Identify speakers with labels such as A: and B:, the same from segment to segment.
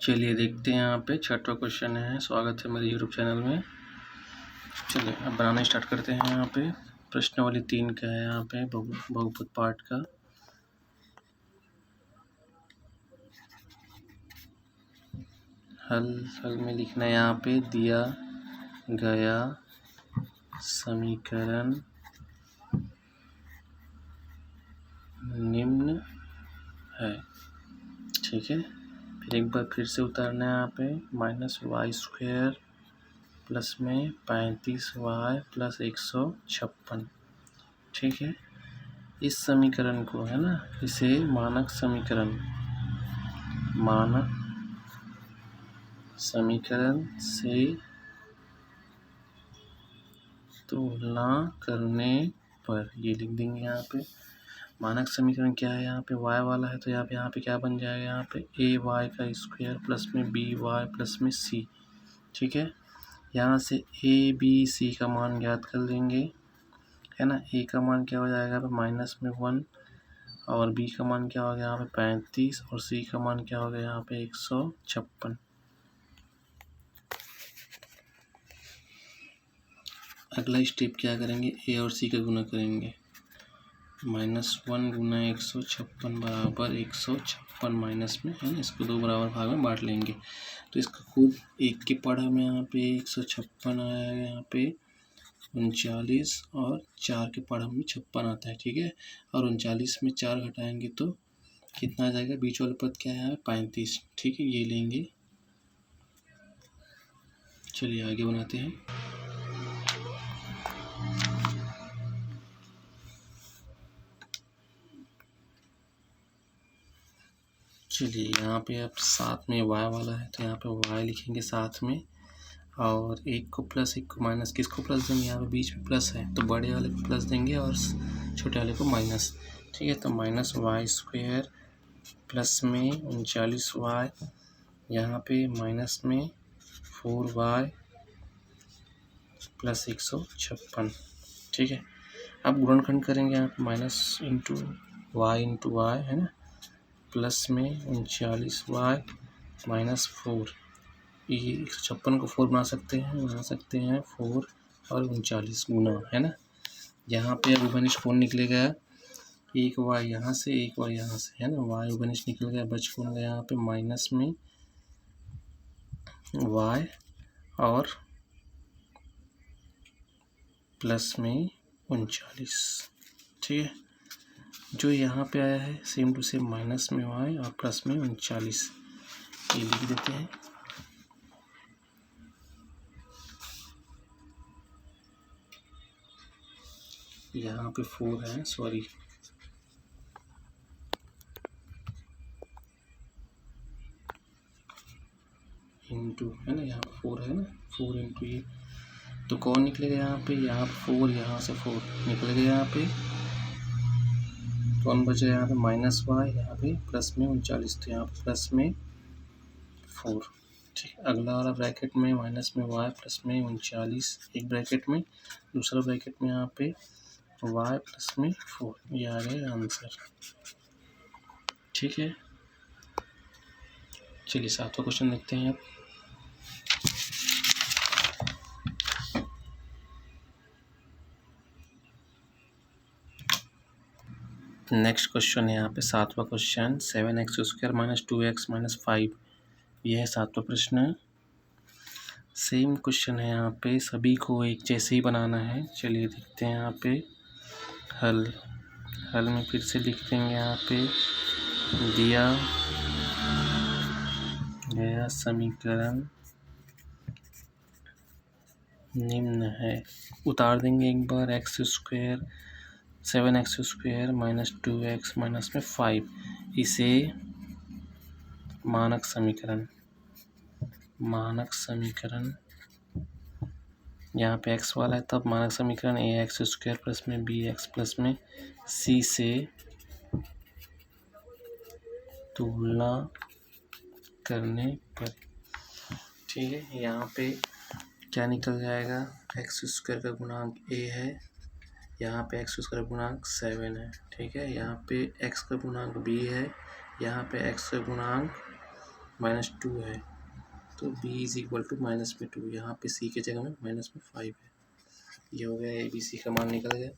A: चलिए देखते हैं यहाँ पे छठवां क्वेश्चन है। स्वागत है मेरे यूट्यूब चैनल में। चलिए अब बनाना स्टार्ट करते हैं। यहाँ पे प्रश्नावली 3 का है, यहाँ पे बहुपद पाठ का। हल में लिखना है यहाँ पे दिया गया समीकरण निम्न है। ठीक है, फिर एक बार फिर से उतारना है यहाँ पे -y² प्लस में 35y प्लस 156। ठीक है, इस समीकरण को है ना, इसे मानक समीकरण से तुलना करने पर ये लिख देंगे। यहाँ पे मानक समीकरण क्या है, यहाँ पे y वाला है तो यहाँ पे क्या बन जाएगा, यहाँ पे ay का स्क्वायर प्लस में by प्लस में c। ठीक है, यहाँ से a b c का मान ज्ञात कर लेंगे, है ना। a का मान क्या हो जाएगा -1 और b का मान क्या हो गया यहाँ पे 35 और c का मान क्या हो गया यहाँ पे 156। अगला स्टेप क्या करेंगे, a और c का गुना करेंगे। -1 गुना 156 बराबर 156 माइनस में, है ना, इसको 2 बराबर भाग में बांट लेंगे। तो इसका खुद 1 के पढ़ा में यहाँ पे 156 आया है, यहाँ पे 39 और 4 के पढ़ा में 56 आता है। ठीक है, और 39 में 4 घटाएंगे तो कितना आ जाएगा, बीच वाला पद क्या है 35। ठीक है, ये लेंगे। चलिए आगे बनाते हैं। चलिए यहाँ पे अब साथ में y वाला है तो यहाँ पे y लिखेंगे साथ में, और एक को प्लस एक को माइनस। किसको प्लस देंगे, यहाँ पे बीच में प्लस है तो बड़े वाले को प्लस देंगे और छोटे वाले को माइनस। ठीक है, तो -y² प्लस में 39y, यहाँ पे माइनस में 4y प्लस 156। ठीक है, अब गुणनखंड करेंगे, यहाँ पे माइनस इंटू y है ना, प्लस में 39y माइनस 4। ये 156 को 4 बना सकते हैं 4 और 39 गुना, है ना। यहाँ पे अब उभयनिष्ठ कोण निकलेगा, एक y यहाँ से एक y यहाँ से, है ना। y उभयनिष्ठ निकल गया, बच कौन गया यहाँ पे माइनस में y और प्लस में 39। ठीक है, जो यहाँ पे आया है सेम टू सेम माइनस में y और प्लस में 39, ये लिख देते हैं। यहाँ पे 4 है, सॉरी इंटू, है ना, यहाँ पे 4 है ना, 4 इंटू ये, तो कौन निकलेगा यहाँ पे 4, यहाँ से 4 निकल गया, यहाँ पे कौन बचा यहाँ पे -y, यहाँ पे प्लस में 39, तो यहाँ पे प्लस में 4। ठीक, अगला वाला ब्रैकेट में माइनस में y प्लस में 39 एक ब्रैकेट में, दूसरा ब्रैकेट में यहाँ पे y प्लस में 4, ये आ गया आंसर। ठीक है, चलिए 7वां क्वेश्चन देखते हैं अब। नेक्स्ट क्वेश्चन है यहाँ पे 7वां क्वेश्चन, 7x² - 2x - 5। यह है 7वां प्रश्न। सेम क्वेश्चन है, यहाँ पे सभी को एक जैसे ही बनाना है। चलिए देखते हैं यहाँ पे हल में फिर से लिख देंगे, यहाँ पे दिया गया समीकरण निम्न है। उतार देंगे एक बार, x² 7x² - 2x - 5, इसे मानक समीकरण यहाँ पे x वाला है तब मानक समीकरण ax² प्लस में bx प्लस में c से तुलना करने पर। ठीक है, यहाँ पे क्या निकल जाएगा, x² का गुणांक a है, यहाँ पे x² का गुणांक 7 है। ठीक है, यहाँ पे x का गुणांक b है, यहाँ पे x का गुणांक -2 है, तो b इज इक्वल टू -2। यहाँ पे c के जगह में -5 है। ये हो गया, ए बी सी का मान निकल गया।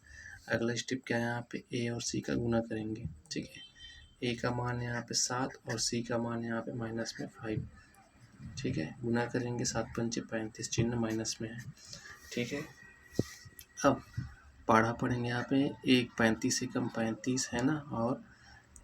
A: अगला स्टेप क्या है, यहाँ पे a और c का गुना करेंगे। ठीक है, a का मान यहाँ पे 7 और c का मान यहाँ पे -5। ठीक है, गुना करेंगे, 7 पंचे 35, चिन्ह माइनस में है। ठीक है, अब पढ़ा पढ़ेंगे यहाँ पे, 1 35 से कम 35 है ना, और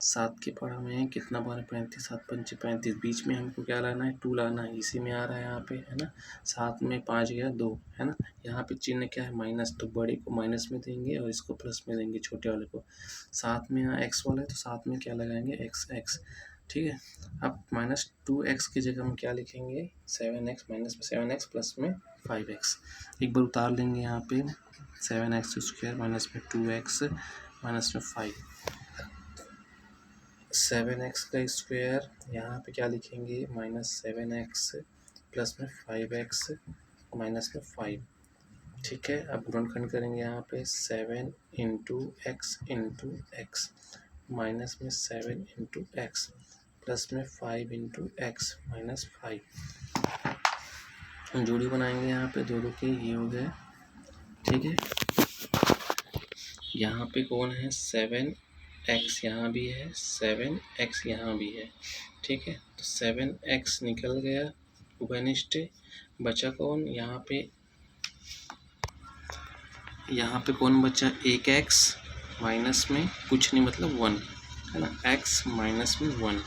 A: 7 के पढ़ा में कितना बार 35, 7 पंचे 35, बीच में हमको क्या लाना है, 2 लाना है, इसी में आ रहा है यहाँ पे, है ना। 7 में 5 गया 2, है ना। यहाँ पे चिन्ह क्या है, माइनस, तो बड़े को माइनस में देंगे और इसको प्लस में देंगे, छोटे वाले को। 7 में यहाँ एक्स वाला है तो 7 में क्या लगाएंगे, एक्स। ठीक है, अब -2x की जगह हम क्या लिखेंगे, 7x, माइनस में 7x प्लस में 5x। एक बार उतार लेंगे यहाँ पे, 7x² माइनस में 2x माइनस में 5। 7x का स्क्वायर यहाँ पे क्या लिखेंगे, -7x प्लस में 5x माइनस में 5। ठीक है, अब गुणनखंड करेंगे यहाँ पे, 7 × x माइनस में 7 × x प्लस में 5 × x माइनस 5। जोड़ी बनाएंगे यहाँ पे दो की, ये हो गया। ठीक है, यहाँ पे कौन है, 7x यहाँ भी है, 7x यहाँ भी है। ठीक है, तो 7x निकल गया उभयनिष्ठ, बचा कौन, यहाँ पे कौन बचा, 1x माइनस में कुछ नहीं, मतलब 1, है ना, x माइनस में 1।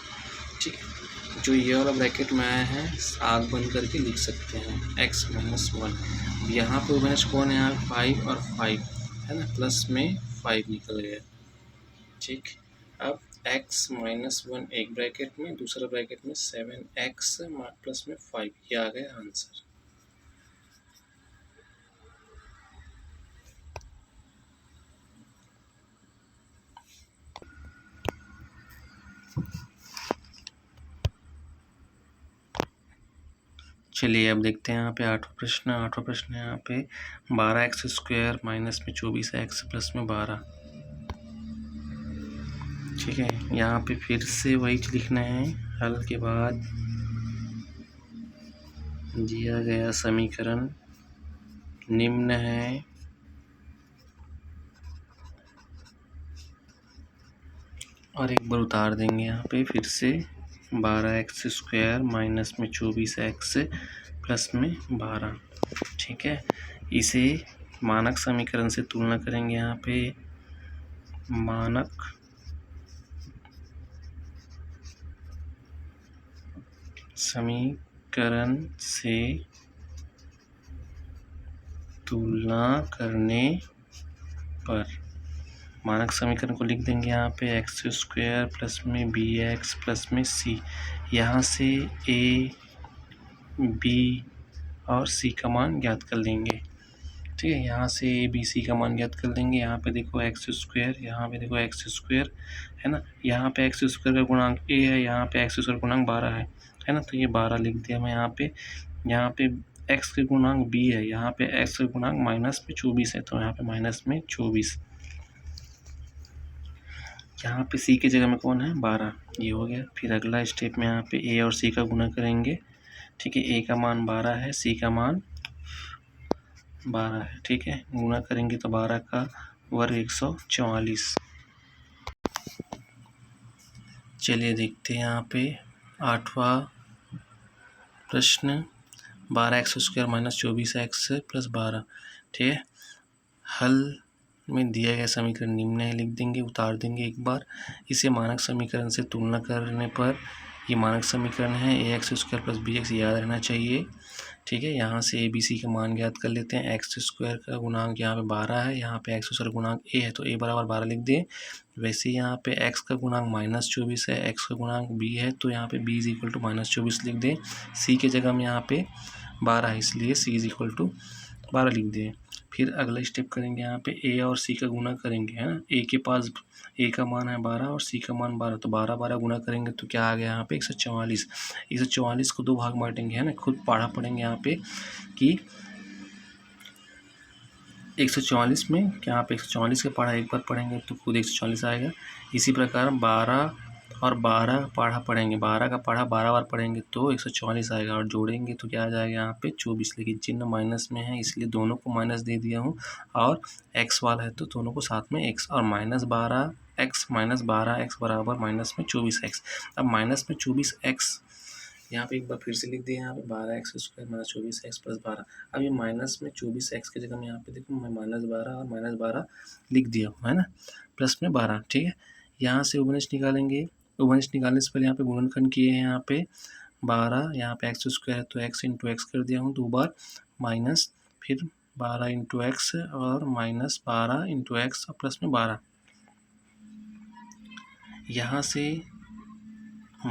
A: ठीक है, जो ये वाला ब्रैकेट में आया है, आग बंद करके लिख सकते हैं, x माइनस 1। यहाँ पे उभयनिष्ठ कौन है, यहाँ 5 और 5, है ना, प्लस में 5 निकल गया। ठीक, अब x माइनस 1 एक ब्रैकेट में, दूसरा ब्रैकेट में 7x प्लस में 5, ये आ गया आंसर। चलिए अब देखते हैं यहाँ पे आठवां प्रश्न यहाँ पे 12x² माइनस में 24x प्लस में 12। ठीक है, यहाँ पे फिर से वही लिखना है, हल के बाद दिया गया समीकरण निम्न है, और एक बार उतार देंगे यहाँ पे फिर से, 12x² माइनस में 24x प्लस में 12। ठीक है, इसे मानक समीकरण से तुलना करेंगे। यहाँ पे मानक समीकरण से तुलना करने पर मानक समीकरण को लिख देंगे यहाँ पे, x² प्लस में bx प्लस में c। यहाँ से a, b और c का मान ज्ञात कर लेंगे। ठीक है, यहाँ से a, b, c का मान ज्ञात कर देंगे। यहाँ पे देखो x², यहाँ पे देखो x², है ना। यहाँ पे x² का गुणांक a है, यहाँ पे x² गुणांक 12 है ना, तो ये 12 लिख दिया मैं यहाँ पे। यहाँ पे x के गुणांक b है, यहाँ पे x के गुणांक माइनस में 24 है, तो यहाँ पे माइनस में 24। यहाँ पे c के जगह में कौन है, 12, ये हो गया। फिर अगला स्टेप में यहाँ पे a और c का गुना करेंगे। ठीक है, a का मान 12 है, c का मान 12 है। ठीक है, गुना करेंगे तो 12 का वर्ग 144। चलिए देखते हैं यहाँ पे आठवां प्रश्न, 12x² माइनस 24x प्लस 12। ठीक है, हल में दिया गया समीकरण निम्न है, लिख देंगे, उतार देंगे एक बार। इसे मानक समीकरण से तुलना करने पर, ये मानक समीकरण है, ax² प्लस bx याद रहना चाहिए। ठीक है, यहाँ से a, b, c का मान ज्ञात कर लेते हैं। x² का गुणांक यहाँ पे 12 है, यहाँ पे x² गुणांक a है, तो a बराबर 12 लिख दें। वैसे यहाँ पे x का गुणांक -24 है, x का गुणांक b है, तो यहाँ पे b इज इक्वल टू -24 लिख दें। c के जगह में यहाँ पे 12 है, इसलिए c इज इक्वल टू 12 लिख दें। फिर अगला स्टेप करेंगे, यहाँ पे a और c का गुना करेंगे, है ना। a के पास a का मान है 12 और c का मान 12, तो 12 गुना करेंगे तो क्या आ गया यहाँ पे, 144। 144 को 2 भाग बांटेंगे, है ना। खुद पढ़ा पढ़ेंगे यहाँ पे कि 144 में क्या, यहाँ पे 144 का पढ़ा एक बार पढ़ेंगे तो खुद 144 आएगा। इसी प्रकार 12 और 12 पढ़ा पढ़ेंगे, 12 का पढ़ा 12 बार पढ़ेंगे तो 144 आएगा, और जोड़ेंगे तो क्या आ जाएगा यहाँ पे 24। लेकिन चिन्ह माइनस में है इसलिए दोनों को माइनस दे दिया हूँ, और x वाला है तो दोनों को साथ में x, और -12x बराबर माइनस में 24x। अब माइनस में 24x यहाँ पे एक बार फिर से लिख दिया, यहाँ पे 12x² माइनस 24x प्लस 12। अब ये माइनस में 24x की जगह में यहाँ पे देखो मैं -12 और -12 लिख दिया हूँ, है ना, प्लस में 12। ठीक है, यहाँ से उभयनिष्ठ निकालेंगे। उभयनिष्ठ निकालने से पहले यहाँ पे गुणनखंड किए हैं, यहाँ पे 12, यहाँ पे x² है तो x इंटू एक्स कर दिया हूँ 2 बार, माइनस फिर 12 इंटू एक्स और माइनस 12 इंटू एक्स और प्लस में 12। यहाँ से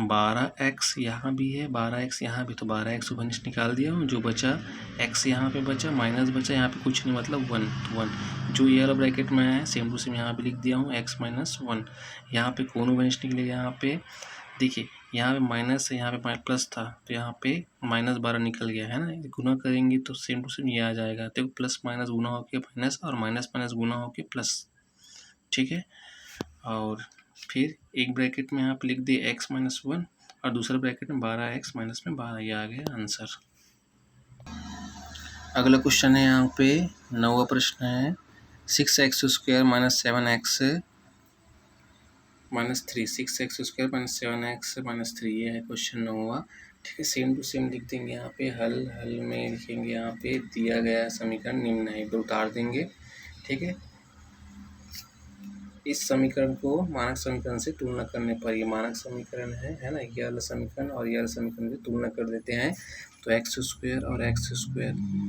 A: 12x यहाँ भी है, 12x यहाँ भी, तो 12x उभयनिष्ठ निकाल दिया हूँ। जो बचा x यहाँ पे बचा, माइनस बचा, यहाँ पे कुछ नहीं मतलब 1 जो ये वाला ब्रैकेट में है सेम टू सेम यहाँ पे लिख दिया हूँ x माइनस 1। यहाँ पे कौन उभयनिष्ठ निकलेगा, यहाँ पे देखिए यहाँ पे माइनस है, यहाँ पे प्लस था तो यहाँ पे -12 निकल गया है ना। गुना करेंगे तो सेम टू सेम ये आ जाएगा, देखो प्लस माइनस गुना होके माइनस और माइनस माइनस गुना होके प्लस। ठीक है, और फिर एक ब्रैकेट में यहाँ पे लिख दिए x माइनस 1 और दूसरे ब्रैकेट में 12x माइनस में 12। ये आ गया आंसर। अगला क्वेश्चन है यहाँ पे 9वां प्रश्न है 6x² minus 7x minus 3, 6x² minus 7x minus 3, ये है क्वेश्चन 9वां। ठीक है, सेम टू सेम लिख देंगे यहाँ पे, हल में लिखेंगे यहाँ पे दिया गया समीकरण निम्न है, एक बार उतार देंगे। ठीक है, इस समीकरण को मानक समीकरण से तुलना करने पर, ये मानक समीकरण है ना, ये वाला समीकरण और ये वाला समीकरण की तुलना कर देते हैं तो x² और x²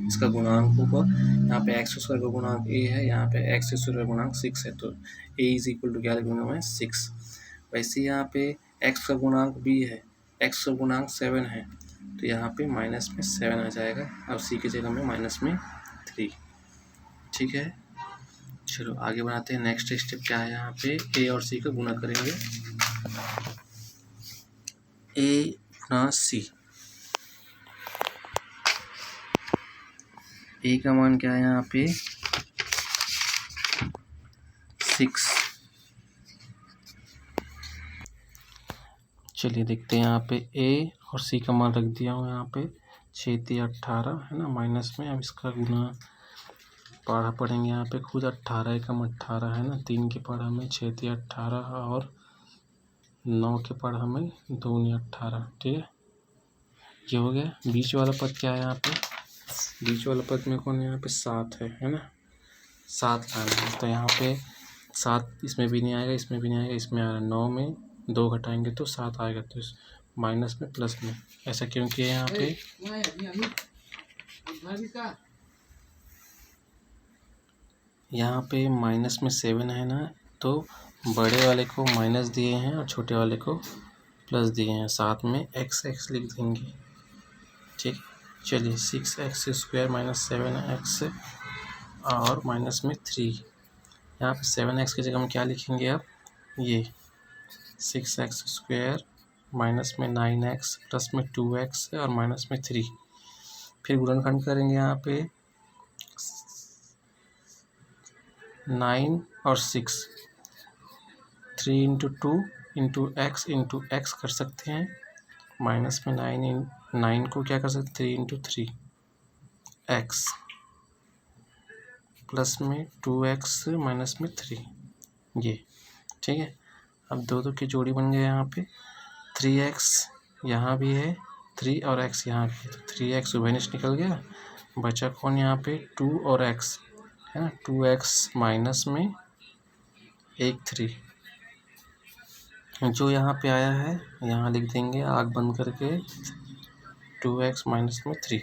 A: इसका गुणांक होगा। यहाँ पे x² का गुणांक a है, यहाँ पे x² का गुणांक 6 है, तो a इज इक्वल टू क्या लिखूंगा मैं 6। वैसे यहाँ पे x का गुणांक b है, x का गुणांक 7 है, तो यहाँ पे माइनस में 7 आ जाएगा, अब c की जगह में माइनस में 3। ठीक है, चलो आगे बढ़ाते हैं। नेक्स्ट स्टेप क्या है, यहाँ पे a और c का गुना करेंगे, a गुना c। a का मान क्या है यहाँ पे 6। चलिए देखते हैं यहाँ पे a और c का मान रख दिया हूँ यहाँ पे 6 18 है ना, माइनस में। अब इसका गुना पढ़ा पढ़ेंगे यहाँ पे खुद, 18 एकम 18 है ना, 3 के पढ़ा में 6 18 और 9 के पढ़ा में 2 18। ठीक है, ये हो गया। बीच वाला पद क्या है यहाँ पे, बीच वाला पद में कौन है यहाँ पे 7 है ना, 7 लाना है, तो यहाँ पे 7 इसमें भी नहीं आएगा, इसमें भी नहीं आएगा, इसमें आ रहा है 9 में 2 घटाएंगे तो 7 आएगा, तो इस माइनस में प्लस में ऐसा क्यों किया यहाँ पे। यहाँ पे माइनस में 7 है ना, तो बड़े वाले को माइनस दिए हैं और छोटे वाले को प्लस दिए हैं, साथ में x लिख देंगे। ठीक, चलिए 6x² माइनस 7x और माइनस में 3। यहाँ पे 7x की जगह हम क्या लिखेंगे, अब ये 6x² माइनस में 9x प्लस में 2x और माइनस में 3। फिर गुणनखंड करेंगे यहाँ पे 9 और 6, 3 इंटू 2 इंटू एक्स कर सकते हैं, माइनस में 9 को क्या कर सकते 3 इंटू 3 एक्स प्लस में 2x माइनस में 3 ये। ठीक है, अब दो की जोड़ी बन गया यहाँ पे 3x यहाँ भी है 3 और x यहाँ भी है, तो 3x उभयनिष्ठ निकल गया, बचा कौन यहाँ पे 2 और x है ना, 2x माइनस में 3 जो यहाँ पे आया है यहाँ लिख देंगे आग बंद करके 2x माइनस में 3।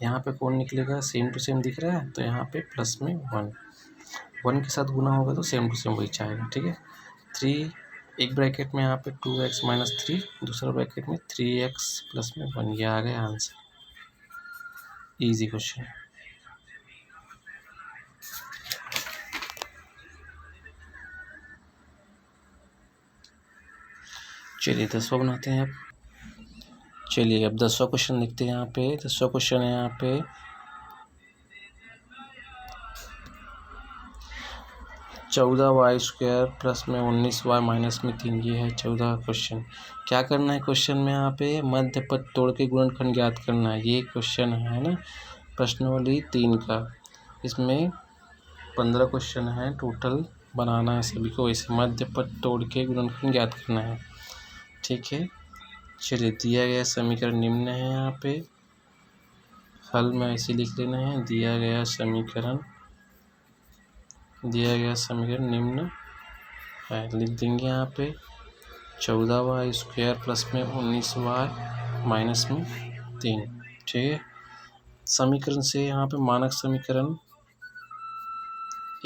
A: यहाँ पे कौन निकलेगा, सेम टू सेम दिख रहा है, तो यहाँ पे प्लस में 1 के साथ गुना होगा तो सेम टू सेम वही आएगा। ठीक है, 3 एक ब्रैकेट में यहाँ पे 2x माइनस 3, दूसरा ब्रैकेट में 3x प्लस में 1, ये आ गया आंसर। Easy question. चलिए 10वां बनाते हैं अब। चलिए अब 10वां क्वेश्चन लिखते हैं यहाँ पे। 10वां क्वेश्चन है यहाँ पे 4 14y² प्लस में 19y माइनस में 3, ये है 14 का क्वेश्चन। क्या करना है क्वेश्चन में यहाँ पे? मध्य पद तोड़ के गुणनखंड ज्ञात करना है, ये क्वेश्चन है ना प्रश्नावली 3 का। इसमें 15 क्वेश्चन है टोटल, बनाना है सभी को। इसे मध्य पद तोड़ के गुणनखंड ज्ञात करना है, ठीक है। चलिए, दिया गया समीकरण निम्न है, यहाँ पे हल में ऐसे लिख लेना है। दिया गया समीकरण निम्न है, लिख देंगे यहाँ पे 14y² प्लस में 19y माइनस में 3, ठीक है। समीकरण से यहाँ पे मानक समीकरण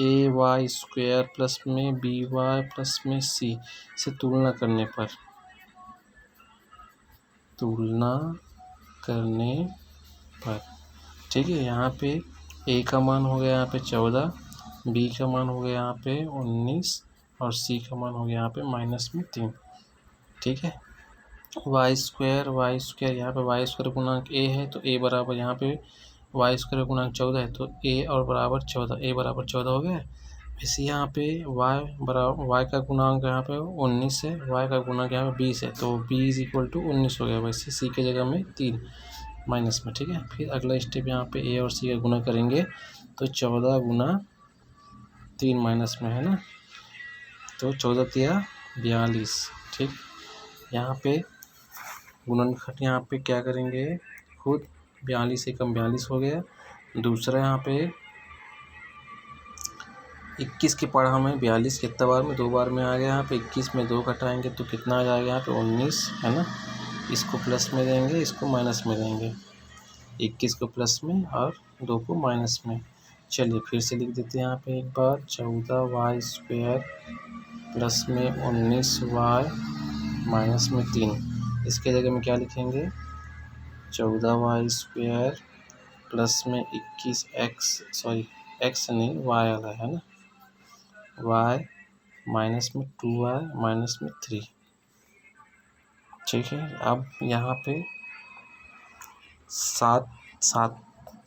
A: ay² प्लस में by प्लस में c से तुलना करने पर, ठीक है। यहाँ पे a का मान हो गया यहाँ पे 14, b का मान हो गया यहाँ पे 19 और c का मान हो गया यहाँ पे माइनस में 3, ठीक है। y² यहाँ पे y² गुणांक a है तो a बराबर, यहाँ पे y² गुणांक 14 है तो a और बराबर 14, a बराबर 14 हो गया। वैसे यहाँ पे y का गुणांक यहाँ पे 19 है, y का गुणांक यहाँ पे 20 है तो b = 19 हो गया। वैसे c की जगह में 3 माइनस में, ठीक है। फिर अगला स्टेप यहाँ पे a और c का गुणा करेंगे तो 14 गुना 3 माइनस में है ना, तो 14 तिया 42, ठीक। यहाँ पे गुणनखंड यहाँ पे क्या करेंगे खुद, 42 से कम 42 हो गया। दूसरा यहाँ पे 21 के पढ़ा हमें 42 कितना बार में, 2 बार में आ गया। यहाँ पे 21 में 2 घटाएंगे तो कितना आ जाएगा यहाँ पे 19, है ना। इसको प्लस में देंगे, इसको माइनस में देंगे, 21 को प्लस में और 2 को माइनस में। चलिए फिर से लिख देते हैं यहाँ पे एक बार, 14y² प्लस में 19y माइनस में 3। इसके जगह में क्या लिखेंगे, 14y² प्लस में 21x नहीं y वाला है ना, y माइनस में 2y माइनस में 3, ठीक है। अब यहाँ पे 7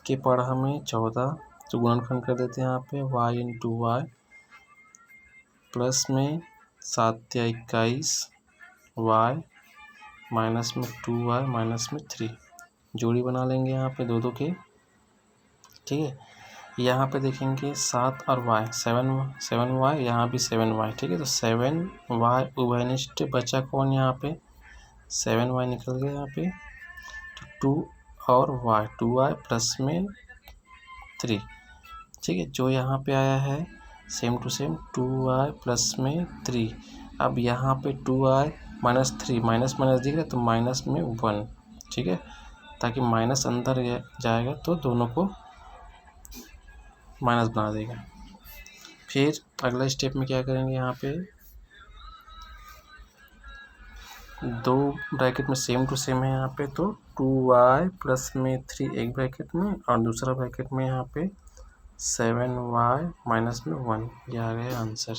A: के पढ़ा में 14 तो गुणनखंड कर देते हैं यहाँ पे y × y प्लस में 7 या 21 y माइनस में 2y माइनस में 3, जोड़ी बना लेंगे यहाँ पे 2 के, ठीक है। यहाँ पे देखेंगे 7 और y 7y, यहाँ भी 7y, ठीक है। तो 7y उभयनिष्ठ बचा कौन, यहाँ पे 7y निकल गया यहाँ पे, तो 2 और y 2y प्लस में 3, ठीक है। जो यहाँ पे आया है same to same 2y plus में 3। अब यहाँ पे 2y माइनस 3, माइनस माइनस दिख रहा है तो माइनस में 1, ठीक है, ताकि माइनस अंदर जाएगा तो दोनों को माइनस बना देगा। फिर अगला स्टेप में क्या करेंगे, यहाँ पे 2 ब्रैकेट में सेम टू सेम है यहाँ पे, तो 2y प्लस में 3 एक ब्रैकेट में और दूसरा ब्रैकेट में यहाँ पे 7y माइनस में 1, ये आ गया आंसर।